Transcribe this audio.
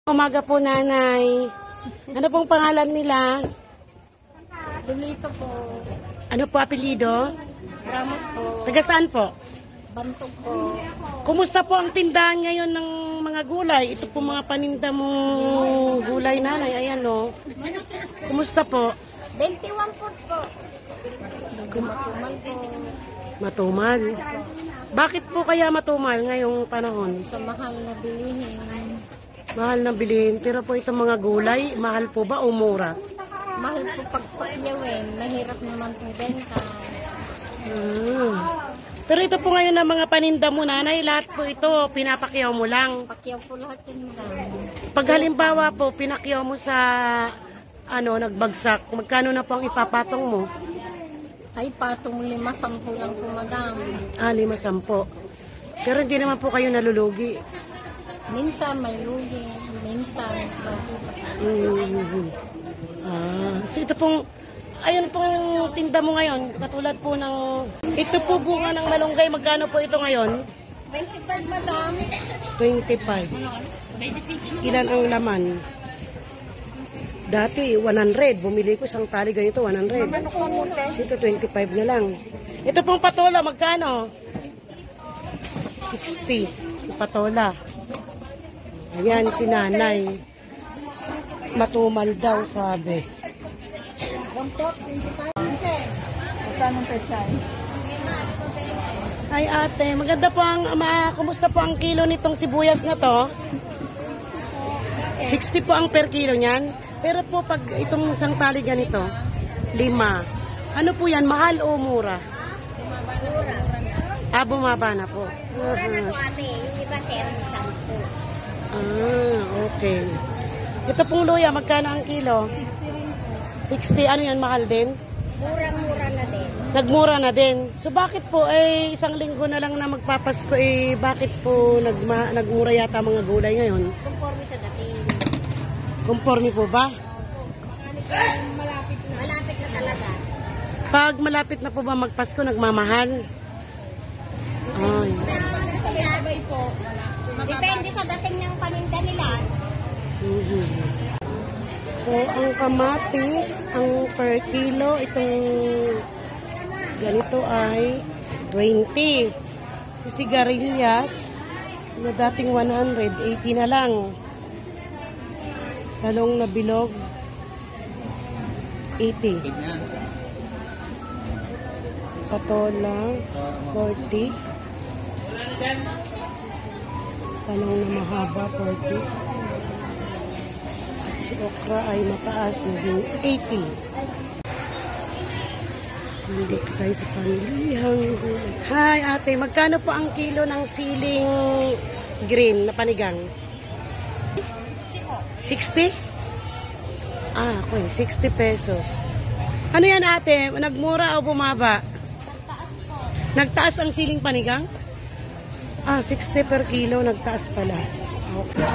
Umaga po, nanay. Ano pong pangalan nila? Dulito po. Ano po apelyido? Ramos po. Taga saan po? Bantog po. Kumusta po ang tindahan ngayon ng mga gulay? Ito po mga paninda mong gulay, nanay. Ayan, no. Kumusta po? 21 po po. Matumal po. Matumal. Bakit po kaya matumal ngayong panahon? Sa mahal na bilihin. Mahal na bilhin. Pero po itong mga gulay, mahal po ba o mura? Mahal po pagpakyawin. Mahirap naman po benta. Pero ito po ngayon ng mga paninda mo, nanay, lahat po ito, pinapakyaw mo lang. Pakyaw po lahat yun lang. Pag halimbawa po, pinakyaw mo sa, nagbagsak, magkano na po ang ipapatong mo? Ay, patong 5-10 lang po, madam. 5-10. Pero hindi naman po kayo nalulugi. Minsan may lugi. Minsan bakit. So ito pong, ayun pong tinda mo ngayon, katulad po ng, ito po bunga ng malunggay, magkano po ito ngayon? 25, madam. 25. Ilan ang laman? Dati, 100. Bumili ko isang tali ganito, 100. Ito, 25 na lang. Ito pong patola, magkano? 60. Patola. Ayan, si nanay. Matumal daw, sabi. Ay ate, maganda po ang, kumusta po ang kilo nitong sibuyas na to? 60 po ang per kilo niyan. Pero po pag itong isang tali ganito, 5. Ano po yan, mahal o mura? Bumaba na po. Mura na po ate. Yung iba sir, 10. Okay. Ito pong luya, magkano ang kilo? 60. Ano yan, mahal din? Murang-mura na din. Nagmura na din. So bakit po, isang linggo na lang na magpapasko, bakit po nagmura yata mga gulay ngayon? Conforme sa dating. Conforme po ba? Malapit na talaga. Pag malapit na po ba magpasko, nagmamahal? Ay. Sa sabay po. Depende sa dating ng paninda nila. So, ang kamatis, ang per kilo, itong ganito ay 20. Si sigarilyas, na dating 100, 80 na lang. Talong na bilog, 80. Patola, 40. Talong na mahaba, 40. Si okra ay mataas, naging 80. Nandito tayo sa pamilihang gulay. Hi ate, magkano po ang kilo ng siling green na panigang? 60? Okay, 60 pesos. Ano yan ate? Nagmura o bumaba? Nagtaas po. Nagtaas ang siling panigang? 60 per kilo, nagtaas pala. Okay.